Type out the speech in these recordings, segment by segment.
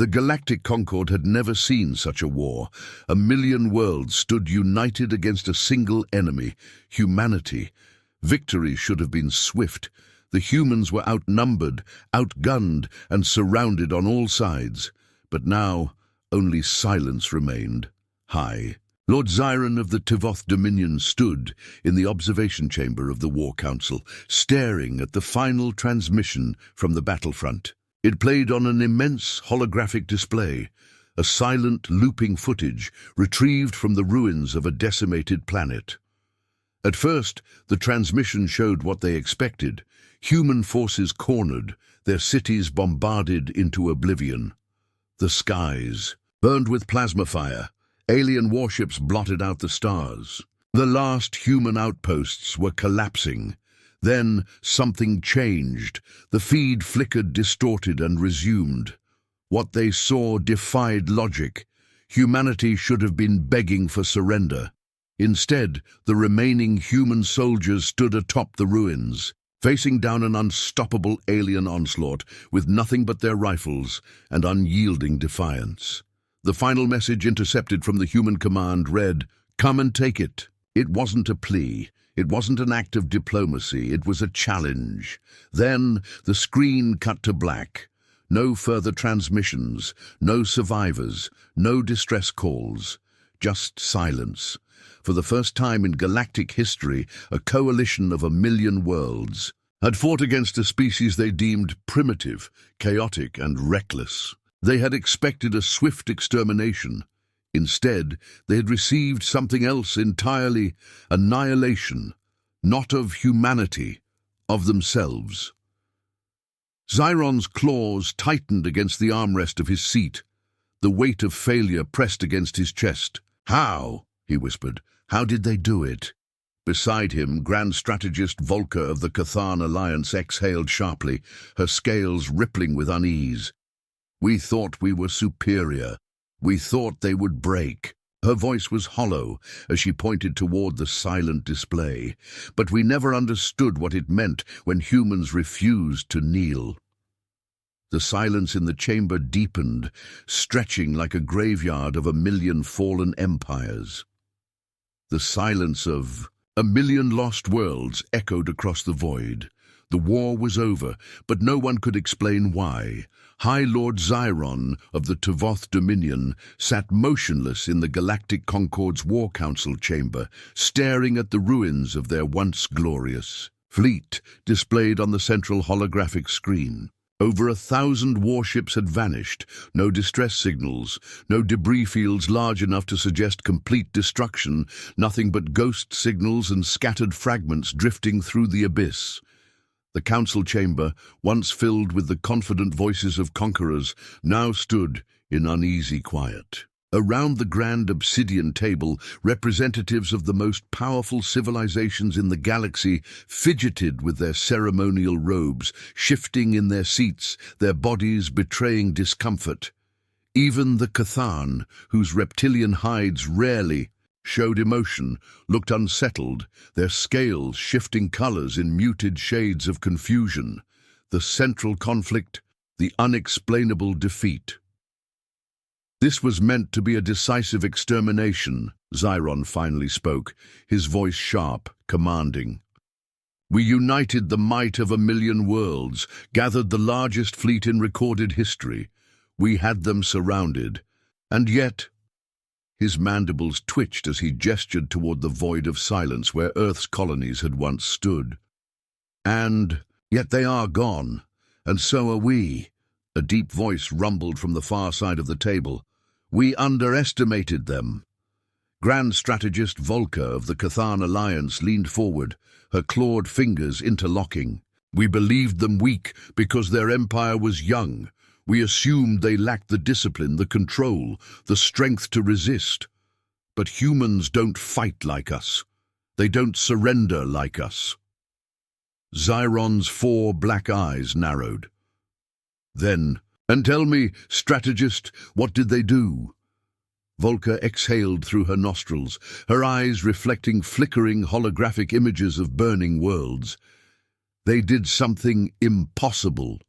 The Galactic Concord had never seen such a war. 1,000,000 worlds stood united against a single enemy, humanity. Victory should have been swift. The humans were outnumbered, outgunned, and surrounded on all sides. But now, only silence remained. High. Lord Xiron of the Tivoth Dominion stood in the observation chamber of the War Council, staring at the final transmission from the battlefront. It played on an immense holographic display, a silent, looping footage retrieved from the ruins of a decimated planet. At first, the transmission showed what they expected: human forces cornered, their cities bombarded into oblivion. The skies burned with plasma fire. Alien warships blotted out the stars. The last human outposts were collapsing. Then something changed. The feed flickered, distorted, and resumed. What they saw defied logic. Humanity should have been begging for surrender. Instead, the remaining human soldiers stood atop the ruins, facing down an unstoppable alien onslaught with nothing but their rifles and unyielding defiance. The final message intercepted from the human command read, "Come and take it." It wasn't a plea. It wasn't an act of diplomacy. It was a challenge. Then the screen cut to black. No further transmissions, no survivors, no distress calls. Just silence. For the first time in galactic history, a coalition of 1,000,000 worlds had fought against a species they deemed primitive, chaotic, and reckless. They had expected a swift extermination. Instead, they had received something else entirely: annihilation, not of humanity, of themselves. Xiron's claws tightened against the armrest of his seat. The weight of failure pressed against his chest. "How?" he whispered. "How did they do it?" Beside him, Grand Strategist Volker of the Cathan Alliance exhaled sharply, her scales rippling with unease. "We thought we were superior. We thought they would break." Her voice was hollow as she pointed toward the silent display. "But we never understood what it meant when humans refused to kneel." The silence in the chamber deepened, stretching like a graveyard of 1,000,000 fallen empires. The silence of 1,000,000 lost worlds echoed across the void. The war was over, but no one could explain why. High Lord Xiron of the Tivoth Dominion sat motionless in the Galactic Concord's War Council chamber, staring at the ruins of their once glorious fleet displayed on the central holographic screen. Over 1,000 warships had vanished, no distress signals, no debris fields large enough to suggest complete destruction, nothing but ghost signals and scattered fragments drifting through the abyss. The council chamber, once filled with the confident voices of conquerors, now stood in uneasy quiet. Around the grand obsidian table, representatives of the most powerful civilizations in the galaxy fidgeted with their ceremonial robes, shifting in their seats, their bodies betraying discomfort. Even the Cathan, whose reptilian hides rarely showed emotion, looked unsettled, their scales shifting colors in muted shades of confusion. The central conflict, the unexplainable defeat. "This was meant to be a decisive extermination," Xiron finally spoke, his voice sharp, commanding. "We united the might of 1,000,000 worlds, gathered the largest fleet in recorded history. We had them surrounded. And yet—" His mandibles twitched as he gestured toward the void of silence where Earth's colonies had once stood. "And yet they are gone, and so are we." A deep voice rumbled from the far side of the table. "We underestimated them." Grand Strategist Volker of the Cathan Alliance leaned forward, her clawed fingers interlocking. "We believed them weak because their empire was young. We assumed they lacked the discipline, the control, the strength to resist. But humans don't fight like us. They don't surrender like us." Xiron's 4 black eyes narrowed. "Then, and tell me, strategist, what did they do?" Volker exhaled through her nostrils, her eyes reflecting flickering holographic images of burning worlds. "They did something impossible."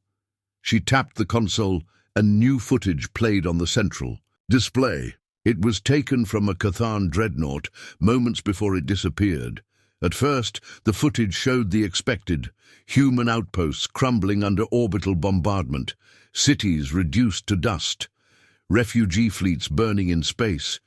She tapped the console, and new footage played on the central display. It was taken from a Cathan dreadnought moments before it disappeared. At first, the footage showed the expected: human outposts crumbling under orbital bombardment, cities reduced to dust, refugee fleets burning in space.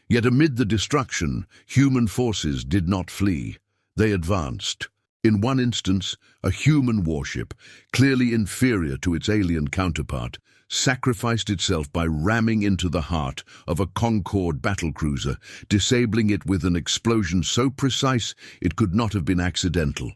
Yet amid the destruction, human forces did not flee. They advanced. In one instance, a human warship, clearly inferior to its alien counterpart, sacrificed itself by ramming into the heart of a Concorde battlecruiser, disabling it with an explosion so precise it could not have been accidental.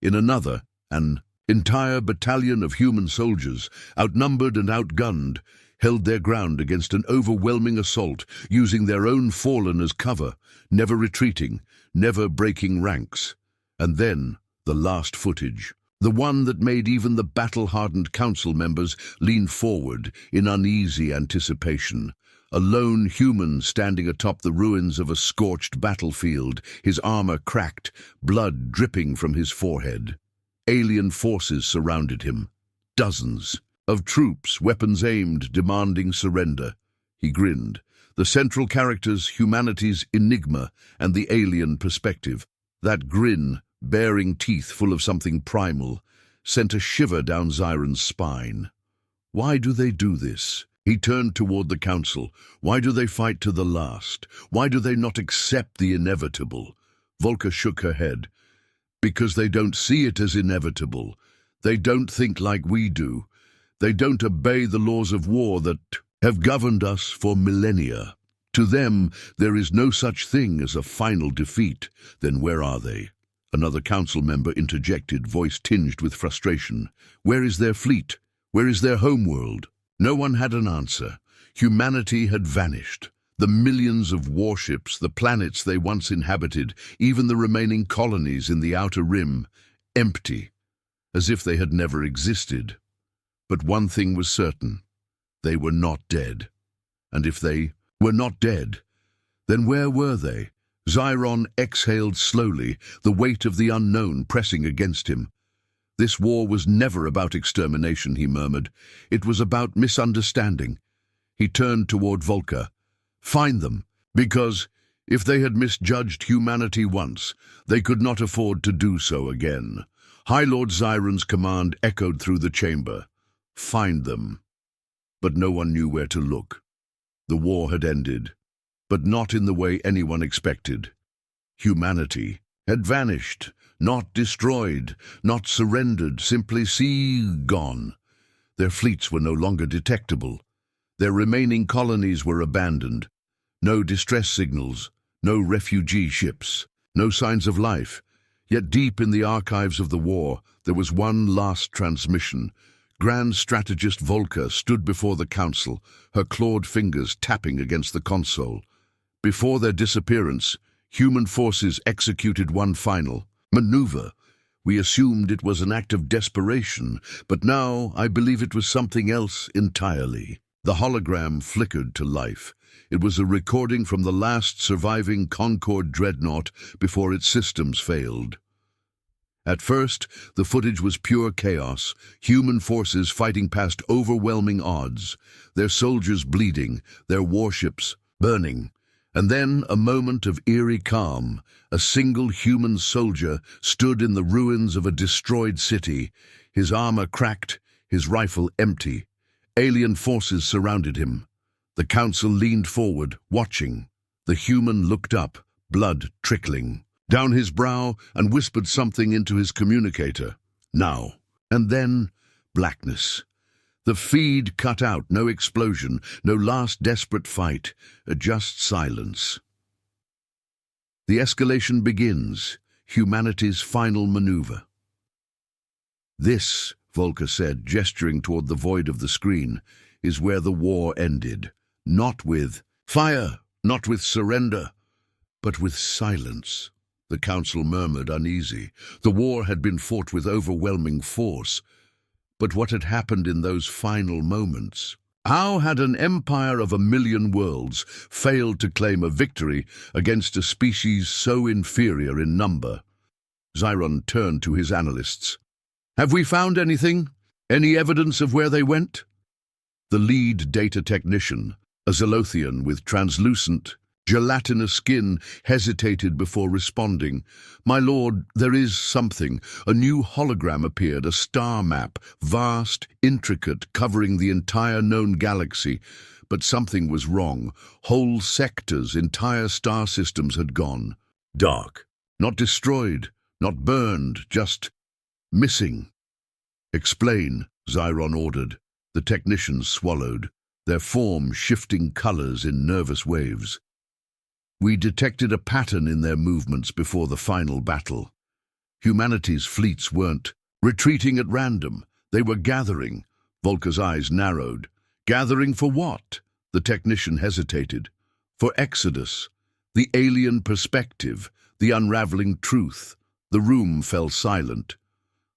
In another, an entire battalion of human soldiers, outnumbered and outgunned, held their ground against an overwhelming assault, using their own fallen as cover, never retreating, never breaking ranks. And then, the last footage, the one that made even the battle-hardened council members lean forward in uneasy anticipation. A lone human standing atop the ruins of a scorched battlefield, his armor cracked, blood dripping from his forehead. Alien forces surrounded him. Dozens of troops, weapons aimed, demanding surrender. He grinned. The central characters, humanity's enigma and the alien perspective. That grin, baring teeth full of something primal, sent a shiver down Zyron's spine. Why do they do this? He turned toward the council. Why do they fight to the last? Why do they not accept the inevitable? Volker shook her head. Because they don't see it as inevitable. They don't think like we do. They don't obey the laws of war that have governed us for millennia. To them, there is no such thing as a final defeat. Then where are they? Another council member interjected, voice tinged with frustration. Where is their fleet? Where is their homeworld? No one had an answer. Humanity had vanished. The millions of warships, the planets they once inhabited, even the remaining colonies in the outer rim, empty, as if they had never existed. But one thing was certain. They were not dead. And if they were not dead, then where were they? Zyron exhaled slowly, the weight of the unknown pressing against him. This war was never about extermination, he murmured. It was about misunderstanding. He turned toward Volker. Find them, because if they had misjudged humanity once, they could not afford to do so again. High Lord Zyron's command echoed through the chamber. Find them. But no one knew where to look. The war had ended, but not in the way anyone expected. Humanity had vanished, not destroyed, not surrendered, simply gone. Their fleets were no longer detectable. Their remaining colonies were abandoned. No distress signals, no refugee ships, no signs of life. Yet deep in the archives of the war, there was one last transmission. Grand Strategist Volker stood before the council, her clawed fingers tapping against the console. Before their disappearance, human forces executed one final maneuver. We assumed it was an act of desperation, but now I believe it was something else entirely. The hologram flickered to life. It was a recording from the last surviving Concorde dreadnought before its systems failed. At first, the footage was pure chaos, human forces fighting past overwhelming odds, their soldiers bleeding, their warships burning. And then a moment of eerie calm. A single human soldier stood in the ruins of a destroyed city, his armor cracked, his rifle empty. Alien forces surrounded him. The council leaned forward, watching. The human looked up, blood trickling down his brow, and whispered something into his communicator. Now. And then, blackness. The feed cut out, no explosion, no last desperate fight, just silence. The escalation begins, humanity's final maneuver. This, Volker said, gesturing toward the void of the screen, is where the war ended. Not with fire, not with surrender, but with silence. The council murmured, uneasy. The war had been fought with overwhelming force. But what had happened in those final moments? How had an empire of 1,000,000 worlds failed to claim a victory against a species so inferior in number? Zyron turned to his analysts. Have we found anything? Any evidence of where they went? The lead data technician, a Zolothian with translucent, gelatinous skin, hesitated before responding. "My lord, there is something." A new hologram appeared, a star map, vast, intricate, covering the entire known galaxy. But something was wrong. Whole sectors, entire star systems had gone. Dark. Not destroyed, not burned, just missing. "Explain," Zyron ordered. The technicians swallowed, their form shifting colors in nervous waves. "We detected a pattern in their movements before the final battle. Humanity's fleets weren't retreating at random. They were gathering." Volker's eyes narrowed. "Gathering for what?" The technician hesitated. "For Exodus. The alien perspective, the unraveling truth." The room fell silent.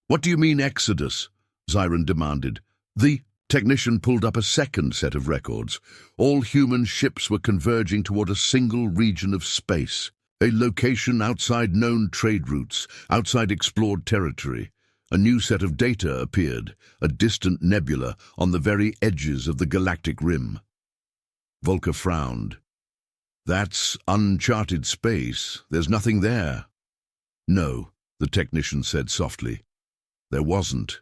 "What do you mean, Exodus?" Zyron demanded. The technician pulled up a second set of records. All human ships were converging toward a single region of space, a location outside known trade routes, outside explored territory. A new set of data appeared, a distant nebula on the very edges of the galactic rim. Volker frowned. "That's uncharted space. There's nothing there." "No," the technician said softly. "There wasn't."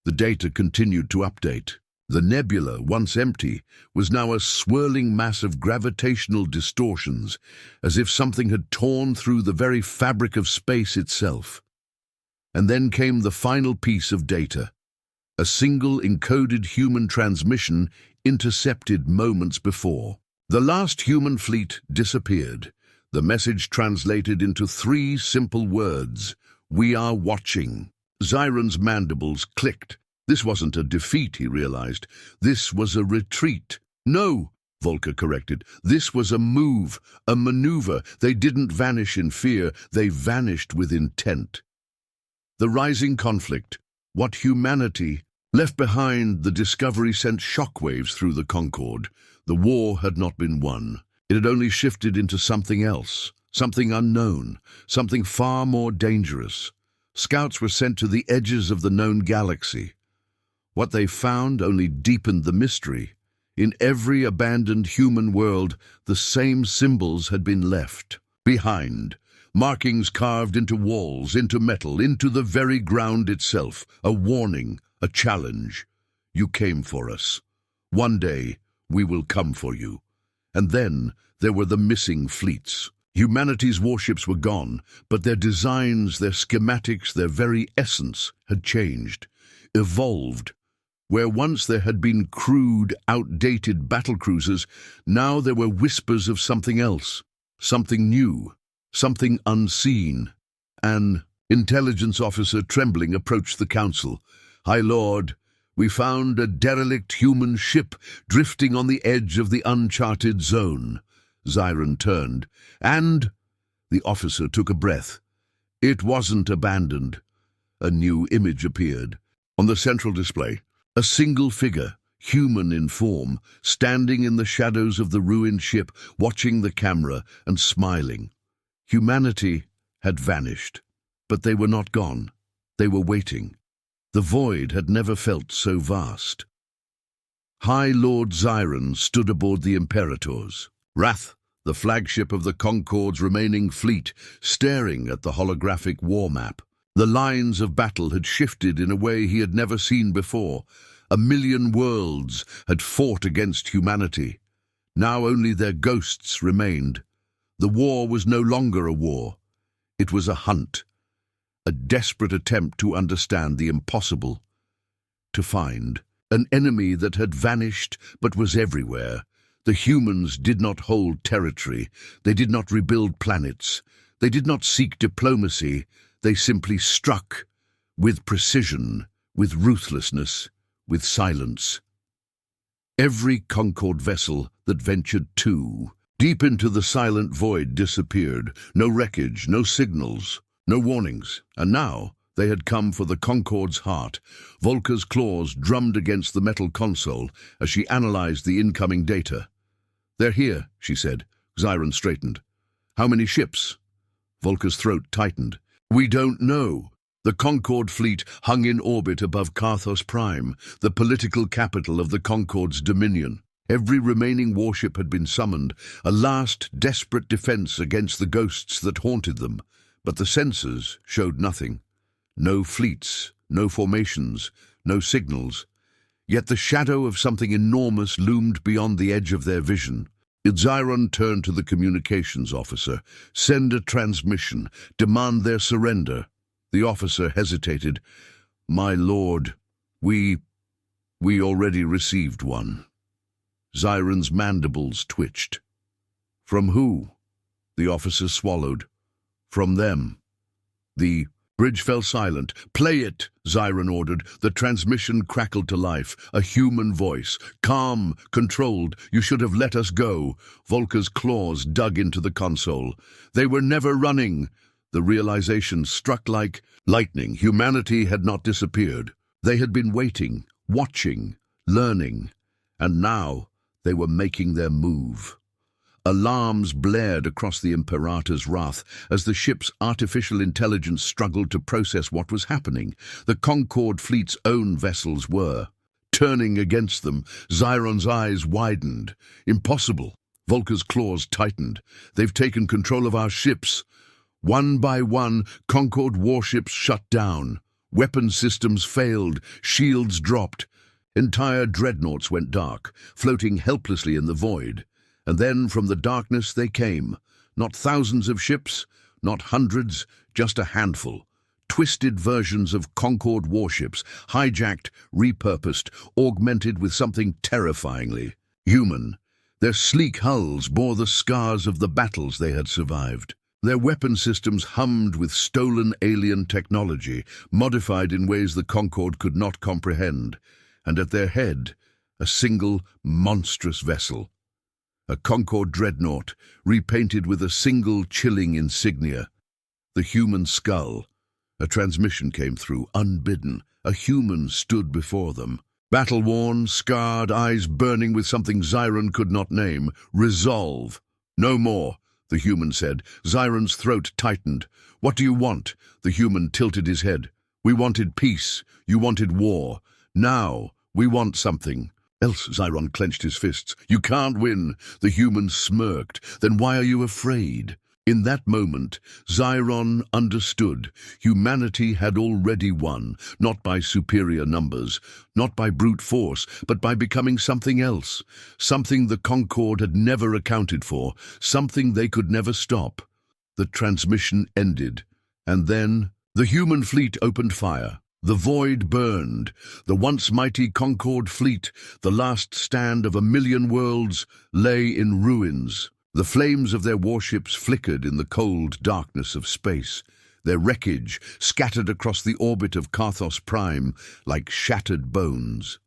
The data continued to update. The nebula, once empty, was now a swirling mass of gravitational distortions, as if something had torn through the very fabric of space itself. And then came the final piece of data. A single encoded human transmission intercepted moments before. The last human fleet disappeared. The message translated into 3 simple words: "We are watching." Zyron's mandibles clicked. This wasn't a defeat, he realized. This was a retreat. "No," Volker corrected. "This was a move, a maneuver. They didn't vanish in fear. They vanished with intent." The rising conflict, what humanity left behind, the discovery sent shockwaves through the Concorde. The war had not been won. It had only shifted into something else, something unknown, something far more dangerous. Scouts were sent to the edges of the known galaxy. What they found only deepened the mystery. In every abandoned human world, the same symbols had been left behind. Markings carved into walls, into metal, into the very ground itself. A warning, a challenge. "You came for us. One day, we will come for you." And then there were the missing fleets. Humanity's warships were gone, but their designs, their schematics, their very essence had changed, evolved. Where once there had been crude, outdated battlecruisers, now there were whispers of something else, something new, something unseen. An intelligence officer, trembling, approached the council. "High Lord, we found a derelict human ship drifting on the edge of the uncharted zone." Zyron turned, and the officer took a breath. It wasn't abandoned. A new image appeared. On the central display, a single figure, human in form, standing in the shadows of the ruined ship, watching the camera and smiling. Humanity had vanished, but they were not gone. They were waiting. The void had never felt so vast. High Lord Zyron stood aboard the Imperators. Wrath, the flagship of the Concorde's remaining fleet, staring at the holographic war map. The lines of battle had shifted in a way he had never seen before. 1,000,000 worlds had fought against humanity. Now only their ghosts remained. The war was no longer a war. It was a hunt, a desperate attempt to understand the impossible, to find an enemy that had vanished but was everywhere. The humans did not hold territory. They did not rebuild planets. They did not seek diplomacy. They simply struck, with precision, with ruthlessness, with silence. Every Concorde vessel that ventured deep into the silent void disappeared. No wreckage, no signals, no warnings. And now they had come for the Concorde's heart. Volker's claws drummed against the metal console as she analyzed the incoming data. "They're here," she said. Zyron straightened. "How many ships?" Volker's throat tightened. "We don't know." The Concord fleet hung in orbit above Carthos Prime, the political capital of the Concord's dominion. Every remaining warship had been summoned, a last desperate defense against the ghosts that haunted them. But the sensors showed nothing. No fleets, no formations, no signals. Yet the shadow of something enormous loomed beyond the edge of their vision. Xiron turned to the communications officer. "Send a transmission. Demand their surrender." The officer hesitated. "My lord, we already received one." Xiron's mandibles twitched. "From who?" The officer swallowed. "From them." The bridge fell silent. "Play it," Xiron ordered. The transmission crackled to life. A human voice. "Calm, controlled. You should have let us go." Volker's claws dug into the console. "They were never running." The realization struck like lightning. Humanity had not disappeared. They had been waiting, watching, learning. And now they were making their move. Alarms blared across the Imperator's wrath as the ship's artificial intelligence struggled to process what was happening. The Concord fleet's own vessels were turning against them. Xiron's eyes widened. "Impossible." Volker's claws tightened. "They've taken control of our ships." One by one, Concord warships shut down. Weapon systems failed. Shields dropped. Entire dreadnoughts went dark, floating helplessly in the void. And then from the darkness they came. Not thousands of ships, not hundreds, just a handful. Twisted versions of Concord warships, hijacked, repurposed, augmented with something terrifyingly human. Their sleek hulls bore the scars of the battles they had survived. Their weapon systems hummed with stolen alien technology, modified in ways the Concord could not comprehend. And at their head, a single monstrous vessel. A Concord dreadnought, repainted with a single chilling insignia. The human skull. A transmission came through, unbidden. A human stood before them. Battle-worn, scarred, eyes burning with something Xiron could not name. "Resolve." "No more," the human said. Xiron's throat tightened. "What do you want?" The human tilted his head. "We wanted peace. You wanted war. Now, we want something else." Xiron clenched his fists. "You can't win." The human smirked. "Then why are you afraid?" In that moment, Xiron understood. Humanity had already won, not by superior numbers, not by brute force, but by becoming something else, something the Concord had never accounted for, something they could never stop. The transmission ended, and then the human fleet opened fire. The void burned. The once mighty Concord fleet, the last stand of 1,000,000 worlds, lay in ruins. The flames of their warships flickered in the cold darkness of space. Their wreckage scattered across the orbit of Carthos Prime like shattered bones.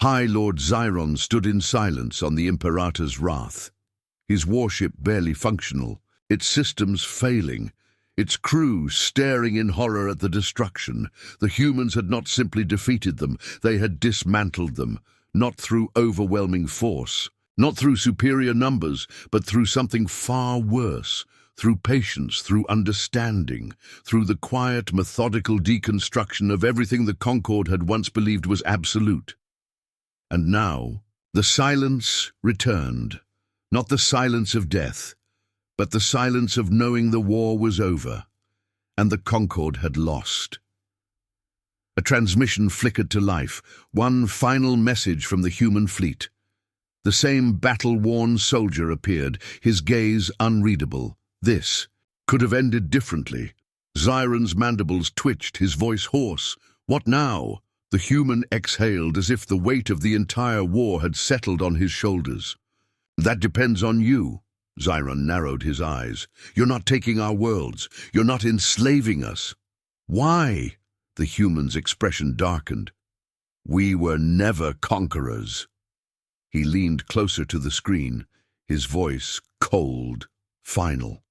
High Lord Xiron stood in silence on the Imperator's wrath. His warship barely functional, its systems failing, its crew staring in horror at the destruction. The humans had not simply defeated them, they had dismantled them, not through overwhelming force, not through superior numbers, but through something far worse, through patience, through understanding, through the quiet, methodical deconstruction of everything the Concord had once believed was absolute. And now, the silence returned, not the silence of death, but the silence of knowing the war was over, and the Concord had lost. A transmission flickered to life, one final message from the human fleet. The same battle-worn soldier appeared, his gaze unreadable. This could have ended differently. Xiron's mandibles twitched, his voice hoarse. "What now?" The human exhaled as if the weight of the entire war had settled on his shoulders. "That depends on you." Xiron narrowed his eyes. "You're not taking our worlds. You're not enslaving us." "Why?" The human's expression darkened. "We were never conquerors." He leaned closer to the screen, his voice cold, final.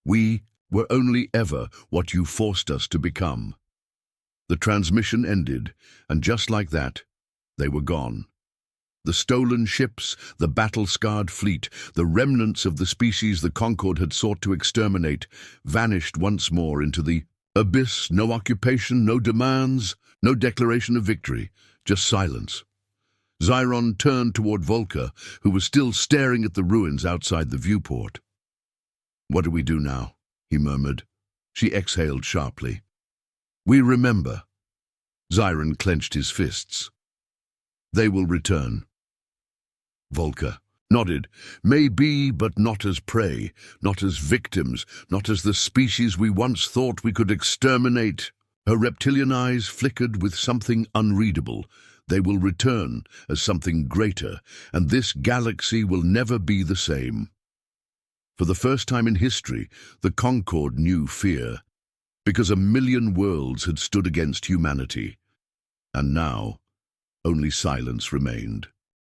"We were only ever what you forced us to become." The transmission ended, and just like that, they were gone. The stolen ships, the battle-scarred fleet, the remnants of the species the Concord had sought to exterminate, vanished once more into the Abyss, no occupation, no demands, no declaration of victory, just silence. Xiron turned toward Volker, who was still staring at the ruins outside the viewport. "What do we do now?" he murmured. She exhaled sharply. "We remember." Xiron clenched his fists. "They will return." Volker nodded. "Maybe, but not as prey, not as victims, not as the species we once thought we could exterminate." Her reptilian eyes flickered with something unreadable. "They will return as something greater, and this galaxy will never be the same." For the first time in history, the Concord knew fear, because 1,000,000 worlds had stood against humanity. And now, only silence remained.